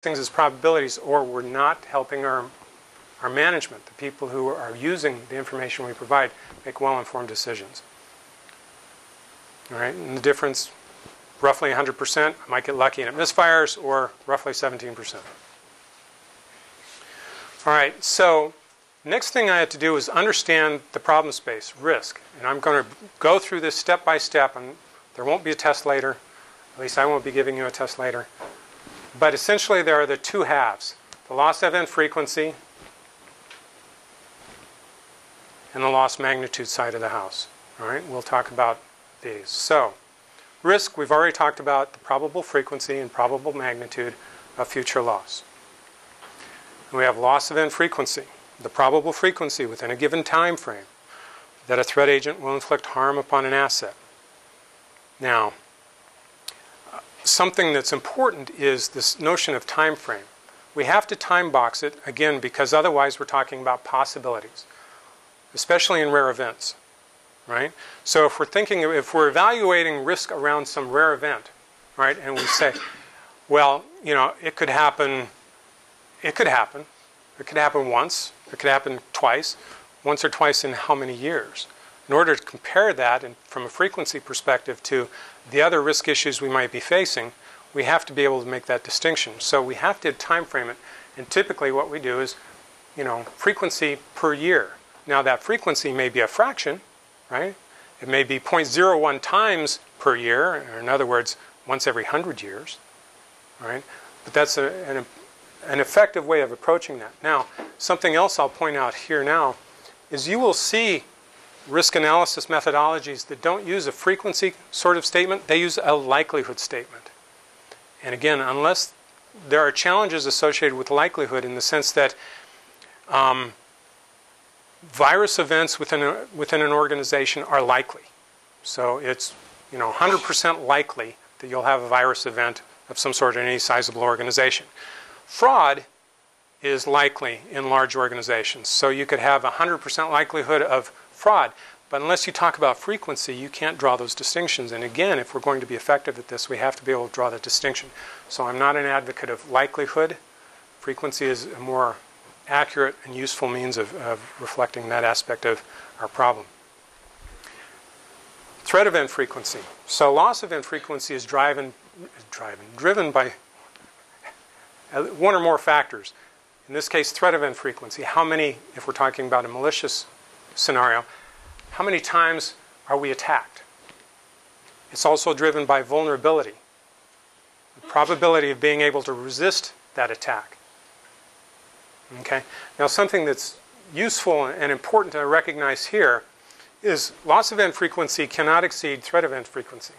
things as probabilities, or we're not helping our management, the people who are using the information we provide, make well-informed decisions. All right, and the difference, roughly 100%. I might get lucky and it misfires, or roughly 17%. All right, so next thing I have to do is understand the problem space, risk. And I'm going to go through this step by step, and there won't be a test later. At least I won't be giving you a test later. But essentially there are the two halves, the loss event frequency and the loss magnitude side of the house. All right, we'll talk about these. So, risk, we've already talked about the probable frequency and probable magnitude of future loss. And we have loss event frequency, the probable frequency within a given time frame that a threat agent will inflict harm upon an asset. Now, something that's important is this notion of time frame. We have to time box it, again, because otherwise we're talking about possibilities, especially in rare events, right? So if we're evaluating risk around some rare event, right, and we say, well, you know, it could happen once, it could happen twice, once or twice in how many years? In order to compare that from a frequency perspective to the other risk issues we might be facing, we have to be able to make that distinction. So we have to time frame it. And typically what we do is, you know, frequency per year. Now that frequency may be a fraction, right? It may be 0.01 times per year, or in other words, once every 100 years, right? But that's an effective way of approaching that. Now, something else I'll point out here now is you will see risk analysis methodologies that don't use a frequency sort of statement, they use a likelihood statement. And again, unless there are challenges associated with likelihood in the sense that virus events within an organization are likely. So it's, you know, 100% likely that you'll have a virus event of some sort in any sizable organization. Fraud is likely in large organizations. So you could have a 100% likelihood of fraud. But unless you talk about frequency, you can't draw those distinctions. And again, if we're going to be effective at this, we have to be able to draw that distinction. So I'm not an advocate of likelihood. Frequency is a more accurate and useful means of reflecting that aspect of our problem. Threat event frequency. So loss event frequency is driven by one or more factors. In this case, threat event frequency. How many, if we're talking about a malicious scenario, how many times are we attacked? It's also driven by vulnerability, the probability of being able to resist that attack. Okay? Now, something that's useful and important to recognize here is loss event frequency cannot exceed threat event frequency.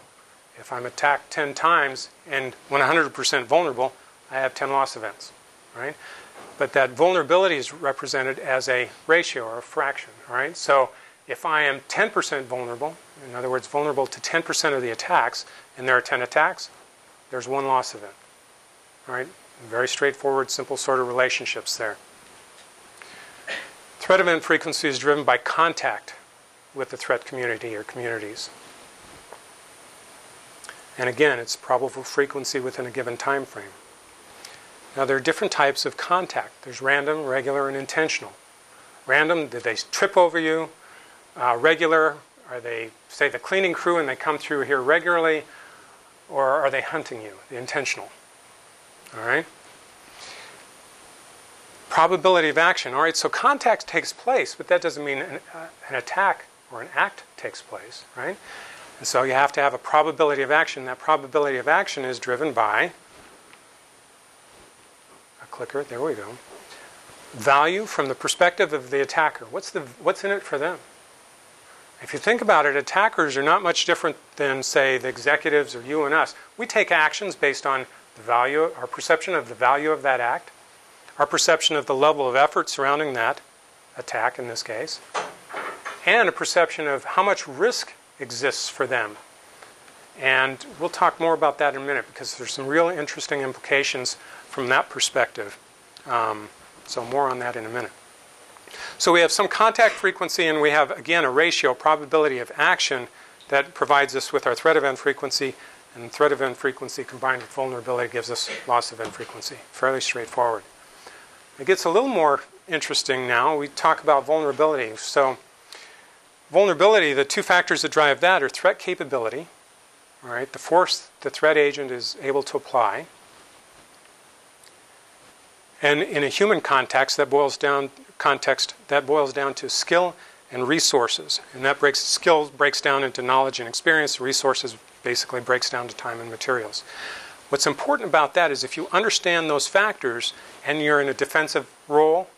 If I'm attacked 10 times and 100% vulnerable, I have 10 loss events, right? But that vulnerability is represented as a ratio or a fraction, all right? So if I am 10% vulnerable, in other words, vulnerable to 10% of the attacks, and there are 10 attacks, there's one loss event, all right? Very straightforward, simple sort of relationships there. Threat event frequency is driven by contact with the threat community or communities. And again, it's probable frequency within a given time frame. Now, there are different types of contact. There's random, regular, and intentional. Random, did they trip over you? Regular, are they, say, the cleaning crew and they come through here regularly? Or are they hunting you? The intentional. All right? Probability of action. All right, so contact takes place, but that doesn't mean an attack or an act takes place, right? And so you have to have a probability of action. That probability of action is driven by a clicker. There we go. Value from the perspective of the attacker. What's in it for them? If you think about it, attackers are not much different than, say, the executives or you and us. We take actions based on the value, our perception of the value of that act, our perception of the level of effort surrounding that attack in this case, and a perception of how much risk exists for them. And we'll talk more about that in a minute because there's some real interesting implications from that perspective. So more on that in a minute. So we have some contact frequency, and we have, again, a ratio, probability of action, that provides us with our threat event frequency. And threat event frequency combined with vulnerability gives us loss event frequency. Fairly straightforward. It gets a little more interesting now. We talk about vulnerability. So vulnerability, the two factors that drive that are threat capability, all right, the force the threat agent is able to apply. And in a human context, that boils down to skill and resources. And that skill breaks down into knowledge and experience. Resources basically breaks down to time and materials. What's important about that is if you understand those factors and you're in a defensive role,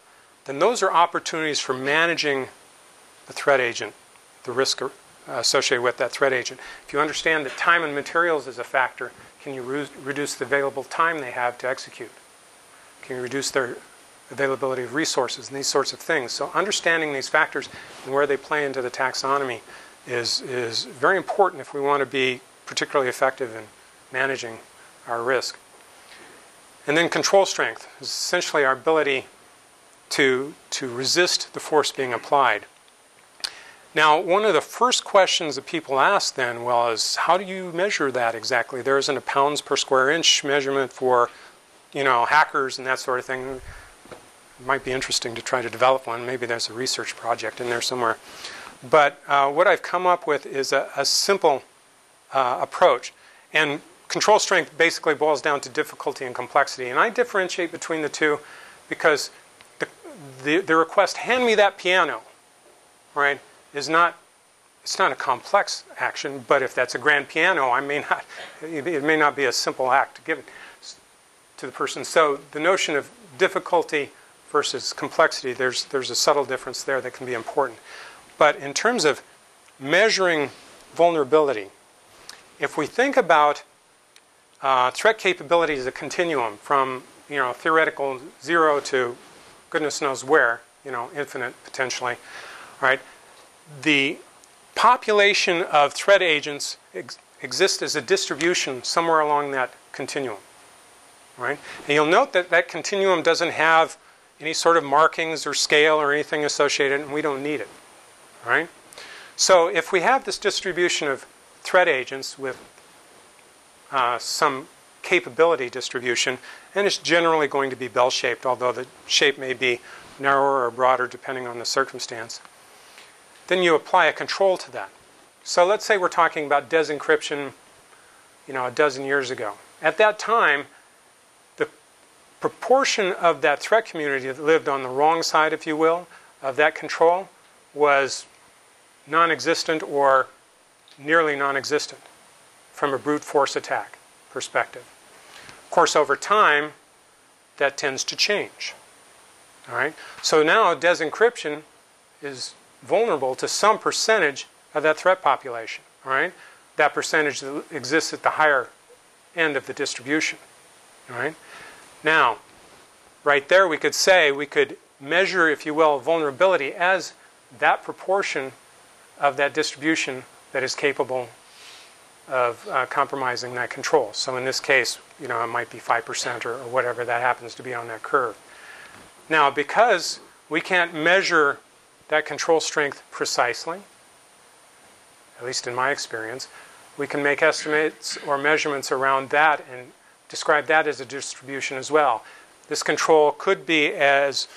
then those are opportunities for managing the threat agent, the risk associated with that threat agent. If you understand that time and materials is a factor, can you reduce the available time they have to execute? Can you reduce their availability of resources and these sorts of things? So understanding these factors and where they play into the taxonomy is very important if we want to be particularly effective in managing our risk. And then control strength is essentially our ability to resist the force being applied. Now, one of the first questions that people ask then, is how do you measure that exactly? There isn't a pounds per square inch measurement for, hackers and that sort of thing. It might be interesting to try to develop one. Maybe there's a research project in there somewhere. But what I've come up with is a simple approach. And control strength basically boils down to difficulty and complexity. And I differentiate between the two because the request, hand me that piano, right, it's not a complex action, but if that's a grand piano, it may not be a simple act to give it to the person. So the notion of difficulty versus complexity, there's a subtle difference there that can be important. But in terms of measuring vulnerability, if we think about threat capability as a continuum from theoretical 0 to goodness knows where, infinite potentially, right? The population of threat agents exists as a distribution somewhere along that continuum, right? And you'll note that that continuum doesn't have any sort of markings or scale or anything associated, and we don't need it, right? So if we have this distribution of threat agents with some capability distribution, and it's generally going to be bell-shaped, although the shape may be narrower or broader depending on the circumstance, then you apply a control to that. So let's say we're talking about desencryption, a dozen years ago. At that time, the proportion of that threat community that lived on the wrong side, if you will, of that control was non-existent or nearly non-existent from a brute force attack perspective. Of course, over time, that tends to change. All right? So now desencryption is vulnerable to some percentage of that threat population. All right? That percentage exists at the higher end of the distribution. All right? Now, right there we could measure, if you will, vulnerability as that proportion of that distribution that is capable of compromising that control. So in this case, it might be 5% or whatever that happens to be on that curve. Now, because we can't measure that control strength precisely, at least in my experience, we can make estimates or measurements around that and describe that as a distribution as well. This control could be as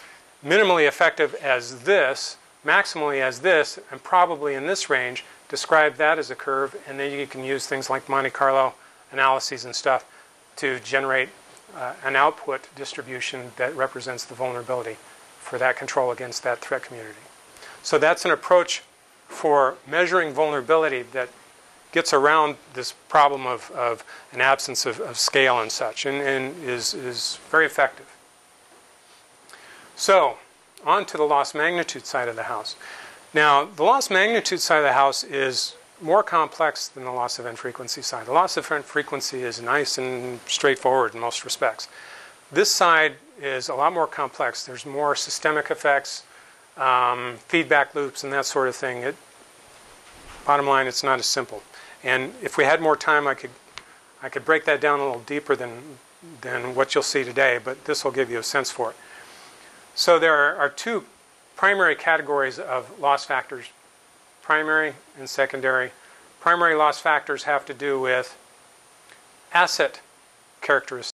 minimally effective as this, maximally as this, and probably in this range. Describe that as a curve, and then you can use things like Monte Carlo analyses and stuff to generate an output distribution that represents the vulnerability for that control against that threat community. So that's an approach for measuring vulnerability that gets around this problem of an absence of scale and such, and is very effective. So, on to the loss magnitude side of the house. Now, the loss magnitude side of the house is more complex than the loss event frequency side. The loss event frequency is nice and straightforward in most respects. This side is a lot more complex. There's more systemic effects, feedback loops, and that sort of thing. Bottom line, it's not as simple. And if we had more time, I could break that down a little deeper than what you'll see today, but this will give you a sense for it. So there are two primary categories of loss factors, primary and secondary. Primary loss factors have to do with asset characteristics.